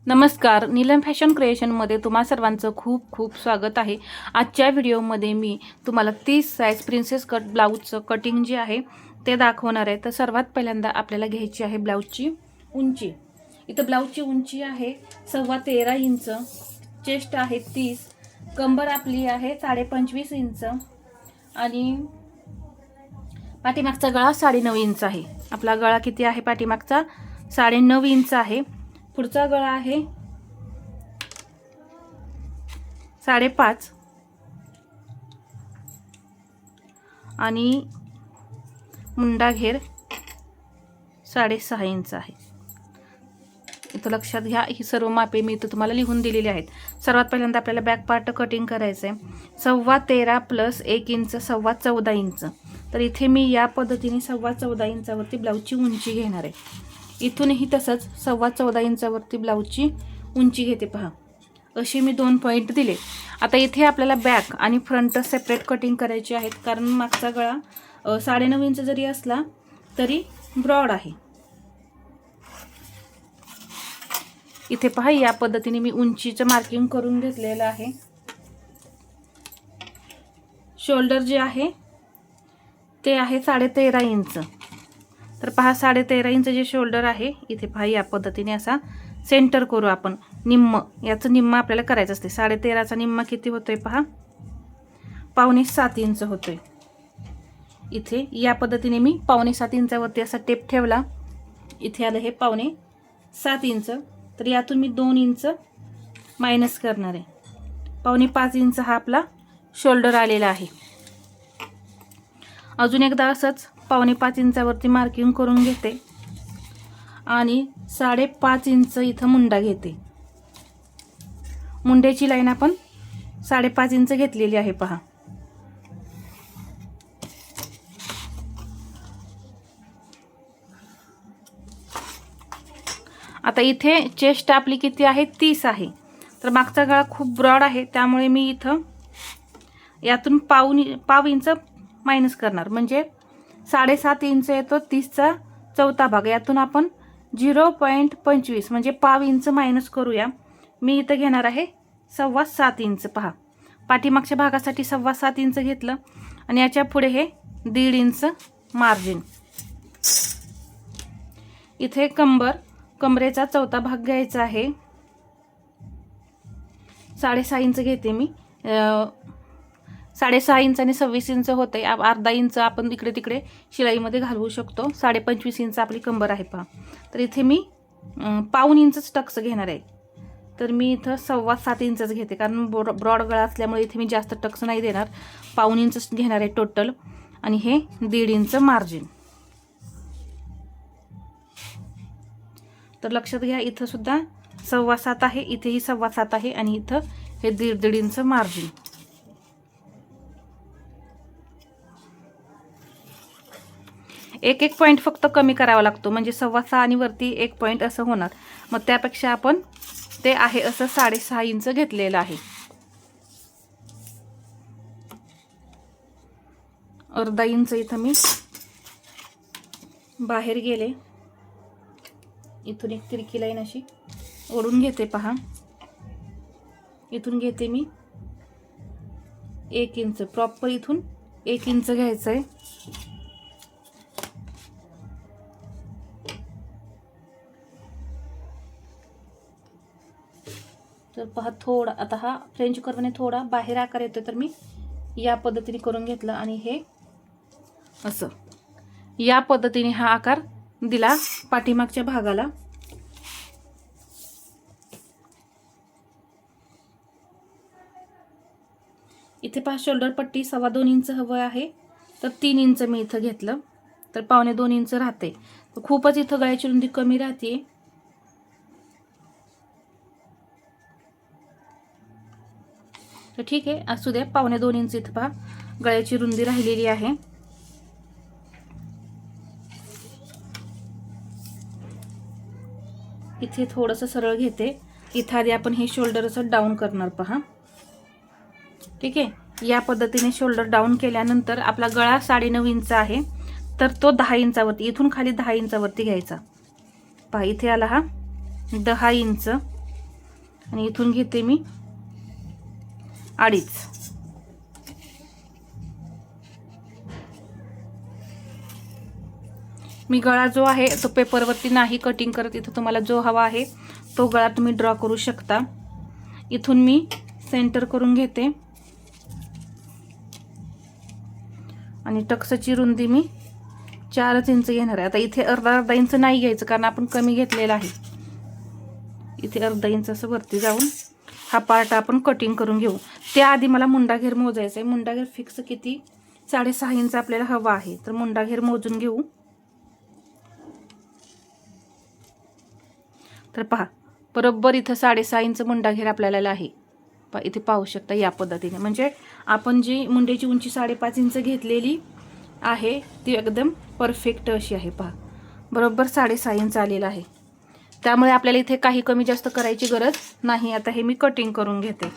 नमस्कार, नीलम फॅशन क्रिएशनमध्ये तुम्हा सर्वांचं खूप खूप स्वागत आहे। आजच्या व्हिडिओमध्ये मी तुम्हाला 30 साईज प्रिन्सेस कट ब्लाऊजचं कटिंग जे आहे ते दाखवणार आहे। तर सर्वात पहिल्यांदा आपल्याला घ्यायची आहे ब्लाऊजची उंची। इथं ब्लाऊजची उंची आहे 13.25 इंच, चेस्ट आहे 30, कंबर आपली आहे 25.5 इंच आणि पाठीमागचा गळा 9.5 इंच आहे। आपला गळा किती आहे? पाठीमागचा 9.5 इंच आहे। पुढचा गळा आहे 5.5 आणि मुंडा घेर 6.5 इंच आहे। इथं लक्षात घ्या, ही सर्व मापे मी इथं तुम्हाला लिहून दिलेली आहेत। सर्वात पहिल्यांदा आपल्याला बॅक पार्ट कटिंग करायचं आहे। 13.25 प्लस 1 इंच 14.25 इंच। तर इथे मी या पद्धतीने 14.25 इंचावरती ब्लाऊजची उंची घेणार आहे। इथूनही तसंच 14.25 इंचावरती ब्लाऊजची उंची घेते। पहा, अशी मी 2 पॉईंट दिले। आता इथे आपल्याला बॅक आणि फ्रंट सेपरेट कटिंग करायची आहेत, कारण मागचा गळा 9.5 इंच जरी असला तरी ब्रॉड आहे। इथे पहा, या पद्धतीने मी उंचीचं मार्किंग करून घेतलेलं आहे। शोल्डर जे आहे ते आहे 13.5 इंच। तर पहा, 13.5 इंच जे शोल्डर आहे, इथे पहा या पद्धतीने असा सेंटर करू आपण। निम्म, याचं निम्म आपल्याला करायचं असते। 13.5चा निम्मा किती होतोय? पहा, 6.25 इंच होतोय। इथे या पद्धतीने मी 6.25 इंचावरती असा टेप ठेवला। इथे आलं हे 6.25 इंच। तर यातून मी 2 इंच मायनस करणार आहे। 5.25 इंच हा आपला शोल्डर आलेला आहे। अजून एकदा असंच 5.25 इंचावरती मार्किंग करून घेते आणि 5.5 इंच इथं मुंडा घेते। मुंड्याची लाईन आपण 5.5 इंच घेतलेली आहे। पहा, आता इथे चेस्ट आपली किती आहे? 30 आहे। तर मागचा गळा खूप ब्रॉड आहे, त्यामुळे मी इथं यातून पाव इंच मायनस करणार, म्हणजे 7.5 इंच येतो 30चा चौथा भाग। यातून आपण 0.25 म्हणजे पाव इंच मायनस करूया। मी इथं घेणार आहे 7.25 इंच। पहा, पाठीमागच्या भागासाठी 7.25 इंच घेतलं आणि याच्या पुढे हे 1.5 इंच मार्जिन। इथे कमरेचा चौथा भाग घ्यायचा आहे। 6.5 इंच घेते मी। 6.5 इंच आणि 26 इंच होते। अर्धा इंच आपण इकडे तिकडे शिलाईमध्ये घालवू शकतो। 25.5 इंच आपली कंबर आहे। पहा, तर इथे मी पाऊण इंचच टक्स घेणार आहे। तर मी इथं 7.25 इंचच घेते, कारण ब्रॉड गळा असल्यामुळे इथे मी जास्त टक्स नाही देणार। पाऊण इंचच घेणार आहे टोटल आणि हे 1.5 इंच मार्जिन। तर लक्षात घ्या, इथं सुद्धा 7.25 आहे, इथेही 7.25 आहे आणि इथं हे 1.5 इंच मार्जिन। एक पॉईंट फक्त कमी करावा लागतो, म्हणजे 7.25 आणि वरती 1 पॉईंट असं होणार। मग त्यापेक्षा आपण ते आहे असं 6.5 इंच घेतलेलं आहे। अर्धा इंच इथं मी बाहेर गेले। इथून एक तिरकी लाईन अशी ओढून घेते। पहा, इथून घेते मी 1 इंच, प्रॉपर इथून 1 इंच घ्यायचं आहे। तर पहा, थोडा आता हा फ्रेंच कर्वने थोडा बाहेर आकार येतो, तर मी या पद्धतीने करून घेतलं आणि हे असं या पद्धतीने हा आकार दिला पाठीमागच्या भागाला। इथे पहा, शोल्डर पट्टी 2.25 इंच हवं आहे, तर 3 इंच मी इथं घेतलं, तर 2.25 इंच राहते। तर खूपच इथं गळ्याची रुंदी कमी राहते। तर ठीक आहे, असू द्या। 2.25 इंच इथं पहा गळ्याची रुंदी राहिलेली आहे। इथे थोडंसं सरळ घेते। इथं आधी आपण हे शोल्डर असं डाऊन करणार। पहा, ठीक आहे, या पद्धतीने शोल्डर डाऊन केल्यानंतर आपला गळा 9.5 इंच आहे, तर तो 10 इंचावरती, इथून खाली 10 इंचावरती घ्यायचा। पहा, इथे आला हा 10 इंच आणि इथून घेते मी 2.5. मी गळा जो आहे तो पेपरवरती नाही कटिंग करत, इथं तुम्हाला जो हवा आहे तो गळा तुम्ही ड्रॉ करू शकता. इथून मी सेंटर करून घेते आणि टक्सची रुंदी मी 4 इंच घेणार आहे. आता इथे अर्धा इंच नाही घ्यायचं कारण आपण कमी घेतलेला आहे. इथे अर्धा इंच असं वरती जाऊन हा पार्ट आपण कटिंग करून घेऊ. त्याआधी मला मुंडाघेर मोजायचा आहे. मुंडाघेर फिक्स किती 6.5 इंच आपल्याला हवा आहे, तर मुंडाघेर मोजून घेऊ. तर पहा बरोबर इथं 6.5 इंच मुंडाघेर आपल्याला आहे. इथे पाहू शकता या पद्धतीने. म्हणजे आपण जी मुंड्याची उंची 5.5 इंच घेतलेली आहे ती एकदम परफेक्ट अशी आहे. पहा बरोबर 6.5 इंच आलेला आहे. त्यामुळे आपल्याला इथे काही कमी जास्त करायची गरज नाही. आता हे मी कटिंग करून घेते.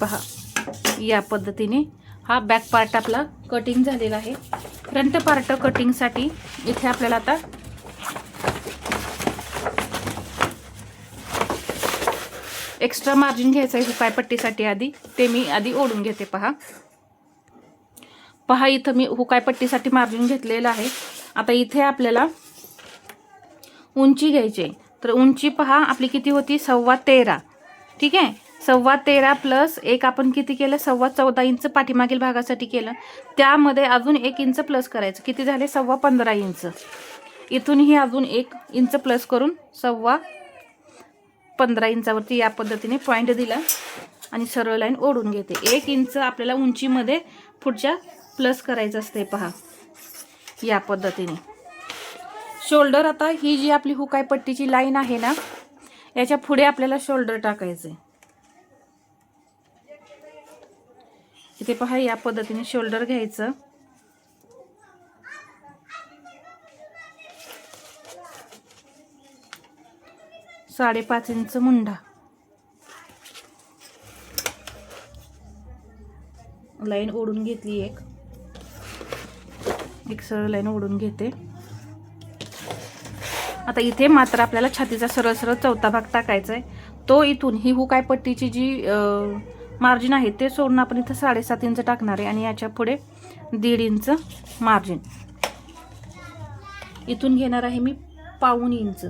पहा या पद्धतीने हा बॅक पार्ट आपला कटिंग झालेला आहे. फ्रंट पार्ट कटिंगसाठी इथे आपल्याला आता एक्स्ट्रा मार्जिन घ्यायचं आहे हुकायपट्टीसाठी. ते मी आधी ओढून घेते. पहा इथं मी हुकायपट्टीसाठी मार्जिन घेतलेलं आहे. आता इथे आपल्याला उंची घ्यायची आहे. तर उंची पहा आपली किती होती 13.25. ठीक आहे, 13.25 प्लस 1 आपण किती केलं 14.25 इंच पाठीमागील भागासाठी केलं. त्यामध्ये अजून 1 इंच प्लस करायचं. किती झाले 15.25 इंच. इथूनही अजून 1 इंच प्लस करून 15.25 इंचावरती या पद्धतीने पॉईंट दिला आणि सरळ लाईन ओढून घेते. 1 इंच आपल्याला उंचीमध्ये पुढच्या प्लस करायचं असते. पहा या पद्धतीने. शोल्डर आता ही जी आपली हुकायपट्टीची लाईन आहे ना याच्या पुढे आपल्याला शोल्डर टाकायचं आहे. इथे पहा या पद्धतीने शोल्डर घ्यायचं. साडेपाच इंच मुंडा. लाईन ओढून घेतली. एक सरळ लाईन ओढून घेते. आता इथे मात्र आपल्याला छातीचा सरळ सरळ चौथा भाग टाकायचा आहे. तो इथून ही हुकायपट्टीची जी मार्जिन आहे ते सोडून आपण इथं 7.5 इंच टाकणार आहे आणि याच्या पुढे 1.5 इंच मार्जिन. इथून घेणार आहे मी 1.25 इंच.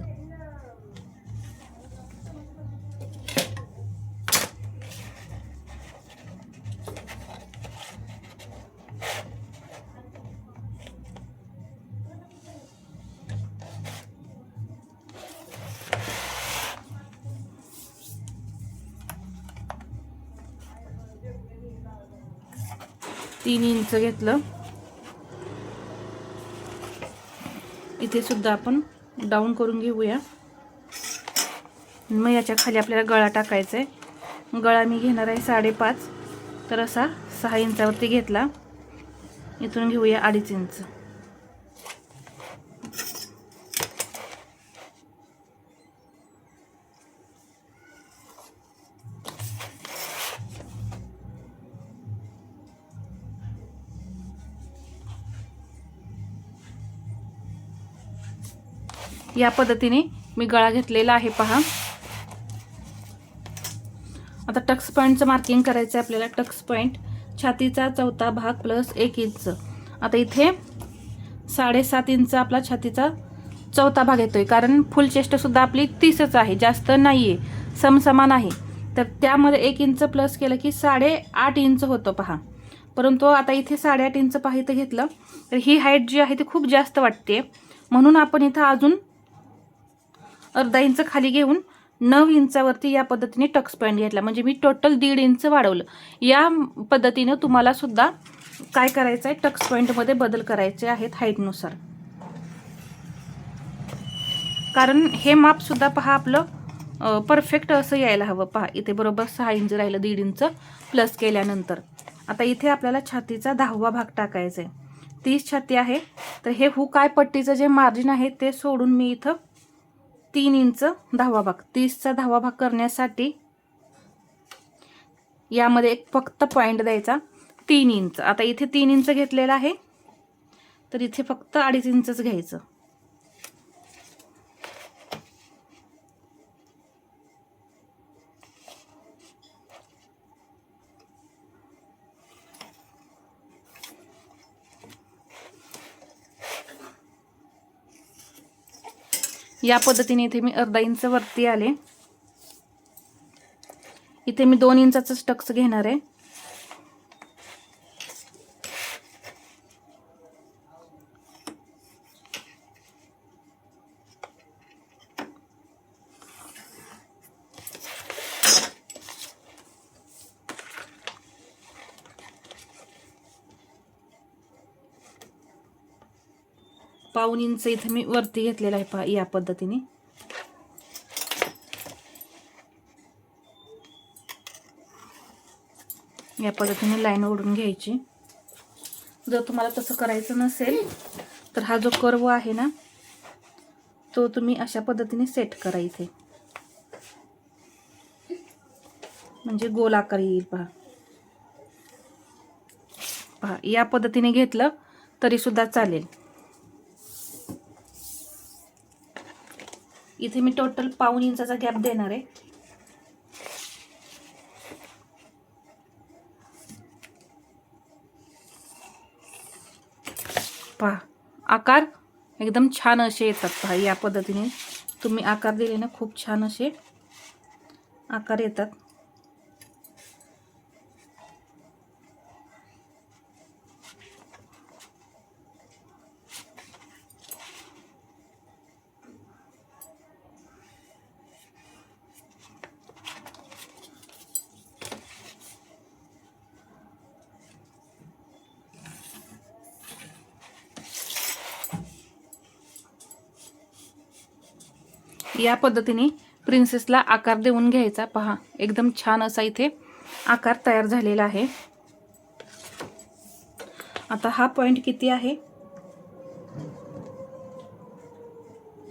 तीन इंच घेतलं. इथे सुद्धा आपण डाऊन करून घेऊया. मग याच्या खाली आपल्याला गळा टाकायचा आहे. गळा मी घेणार आहे 5.5. तर असा 6 इंचावरती घेतला. इथून घेऊया 2.5 इंच. या पद्धतीने मी गळा घेतलेला आहे. पहा आता टक्स पॉईंटचं मार्किंग करायचं आहे आपल्याला. टक्स पॉईंट छातीचा चौथा भाग प्लस 1 इंच. आता इथे 7.5 इंच आपला छातीचा चौथा भाग येतोय कारण फुल चेस्ट सुद्धा आपली 30च आहे, जास्त नाहीये, समसमान आहे. तर त्यामध्ये 1 इंच प्लस केलं की 8.5 इंच होतं. पहा परंतु आता इथे 8.5 इंच पाहिजे घेतलं तर ही हाईट जी आहे ती खूप जास्त वाटते. म्हणून आपण इथं अजून अर्धा इंच खाली घेऊन 9 इंचावरती या पद्धतीने टक्स पॉईंट घेतला. म्हणजे मी टोटल 1.5 इंच वाढवलं. या पद्धतीने तुम्हाला सुद्धा काय करायचं आहे, टक्स पॉईंटमध्ये बदल करायचे आहेत हाईटनुसार. कारण हे मापसुद्धा पहा आपलं परफेक्ट असं यायला हवं. पहा इथे बरोबर 6 इंच राहिलं, 1.5 इंच प्लस केल्यानंतर. आता इथे आपल्याला छातीचा 10वा भाग टाकायचा आहे. 30 छाती आहे, तर हे हुक आय पट्टीचं जे मार्जिन आहे ते सोडून मी इथं 3 इंच 10वा भाग, 30चा 10वा भाग करण्यासाठी यामध्ये एक फक्त पॉईंट द्यायचा 3 इंच. आता इथे 3 इंच घेतलेला आहे, तर इथे फक्त 2.5 इंचच घ्यायचं. या पद्धतीने इथे मी अर्धा इंच वरती आले. इथे मी 2 इंचाच टक्स घेणार आहे. पाऊण इंच इथे मी वरती घेतलेला आहे. पहा या पद्धतीने. या पद्धतीने लाईन ओढून घ्यायची. जर तुम्हाला तसं करायचं नसेल तर हा जो कर्व आहे ना, तो तुम्ही अशा पद्धतीने सेट करा इथे, म्हणजे गोल आकार येईल. पहा पहा या पद्धतीने घेतलं तरी सुद्धा चालेल. इथे मी टोटल पाऊण इंचाचा गॅप देणार आहे. पहा आकार एकदम छान असे येतात. पहा या पद्धतीने तुम्ही आकार दिले ना, खूप छान असे आकार येतात. या पद्धतीने प्रिन्सेसला आकार देऊन घ्यायचा. पहा एकदम छान असा इथे आकार तयार झालेला आहे. आता हा पॉइंट किती आहे,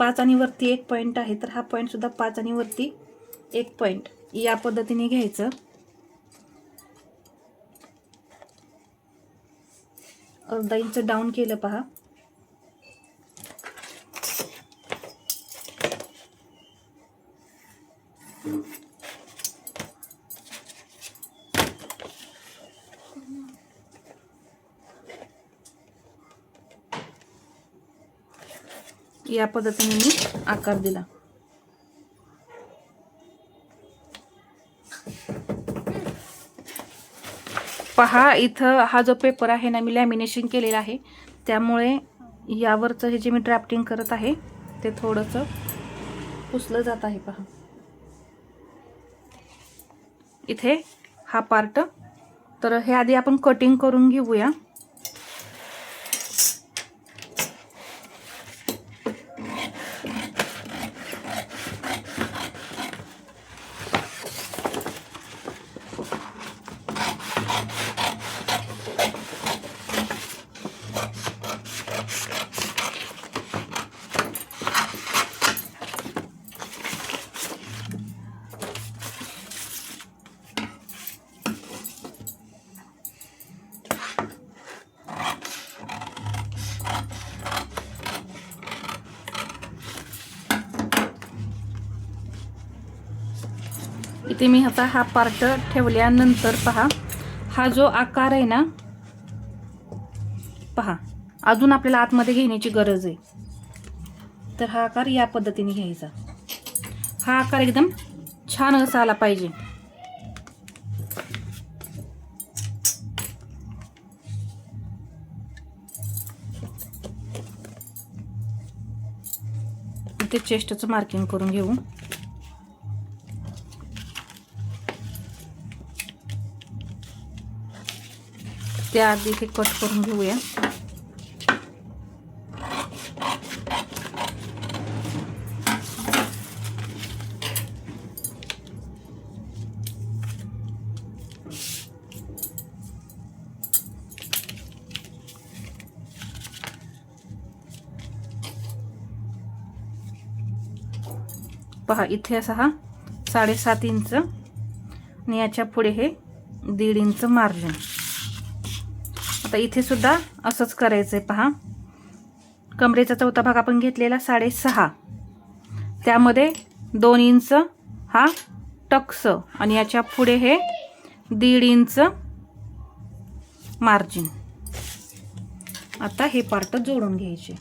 5 आणि वरती 1 पॉइंट आहे, तर हा पॉइंट सुद्धा 5 आणि वरती 1 पॉइंट या पद्धतीने घ्यायचं. अर्धा इंच डाऊन केलं. पहा या पद्धतीने मी आकार दिला. पहा इथं हा जो पेपर आहे ना, मी लॅमिनेशन केलेला आहे, त्यामुळे यावरचं हे जे मी ड्राफ्टिंग करत आहे ते थोडंसं पुसलं जात आहे. पहा इथे हा पार्ट, तर हे आधी आपण कटिंग करून घेऊया. इथे मी आता हा पार्ट ठेवल्यानंतर पहा हा जो आकार आहे ना, पहा अजून आपल्याला आतमध्ये घेण्याची गरज आहे. तर हा आकार या पद्धतीने घ्यायचा. हा आकार एकदम छान असा आला पाहिजे. इथे चेस्टचं मार्किंग करून घेऊ. त्याआधी हे कट करून घेऊया. पहा इथे असा हा 7.5 इंच आणि याच्या पुढे हे 1.5 इंच मार्जिन. आता इथे सुद्धा असंच करायचं आहे. पहा कमरेचा चौथा भाग आपण घेतलेला 6.5, त्यामध्ये 2 इंच हा टक्स आणि याच्या पुढे हे 1.5 इंच मार्जिन. आता हे पार्ट जोडून घ्यायचे.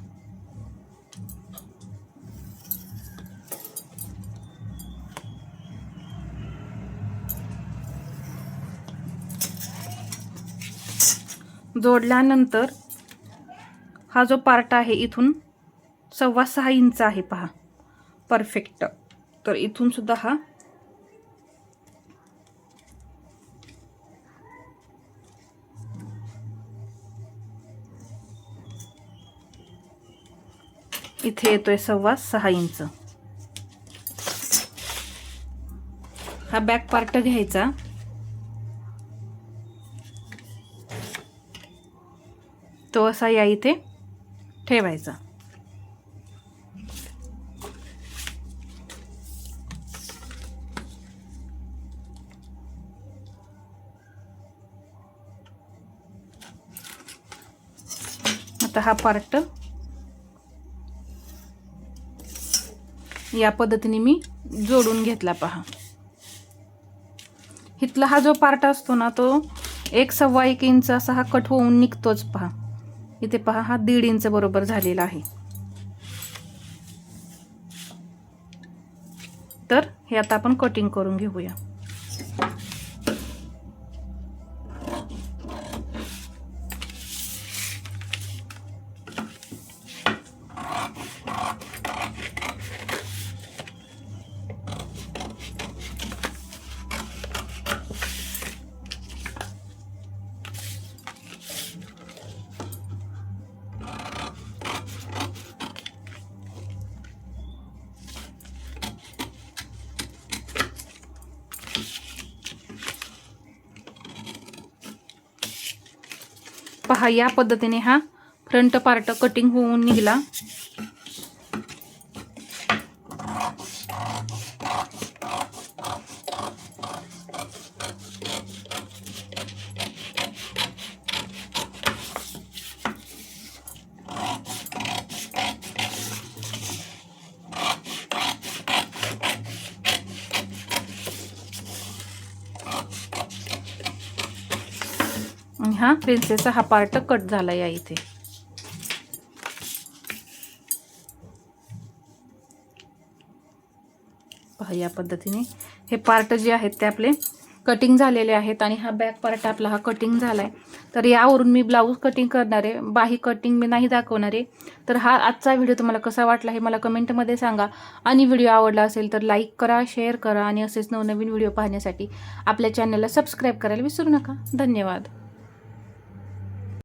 जोडल्यानंतर हा जो पार्ट आहे इथून 6.25 इंच आहे. पहा परफेक्ट. तर इथून सुद्धा हा इथे येतोय 6.25 इंच. हा बॅक पार्ट घ्यायचा. तो असा या इथे ठेवायचा. आता हा पार्ट या पद्धतीने मी जोडून घेतला. पहा इथला हा जो पार्ट असतो ना तो 1.25 इंच असा हा कट होऊन निघतोच. पहा इथे पहा हा 1.5 इंच बरोबर झालेला आहे. तर हे आता आपण कटिंग करून घेऊया. पहा या पद्धतीने हा फ्रंट पार्ट कटिंग होऊन निघाला. आणि हा प्रिन्सेसचा हा पार्ट कट झाला या इथे. पहा या पद्धतीने हे पार्ट जे आहेत ते आपले कटिंग झालेले आहेत आणि हा बॅक पार्ट आपला हा कटिंग झालाय. तर यावरून मी ब्लाऊज कटिंग करणार आहे, बाही कटिंग मी नाही दाखवणार आहे. तर हा आजचा व्हिडिओ तुम्हाला कसा वाटला हे मला कमेंटमध्ये सांगा. आणि व्हिडिओ आवडला असेल तर लाईक करा, शेअर करा आणि असेच नवनवीन व्हिडिओ पाहण्यासाठी आपल्या चॅनलला सबस्क्राईब करायला विसरू नका. धन्यवाद.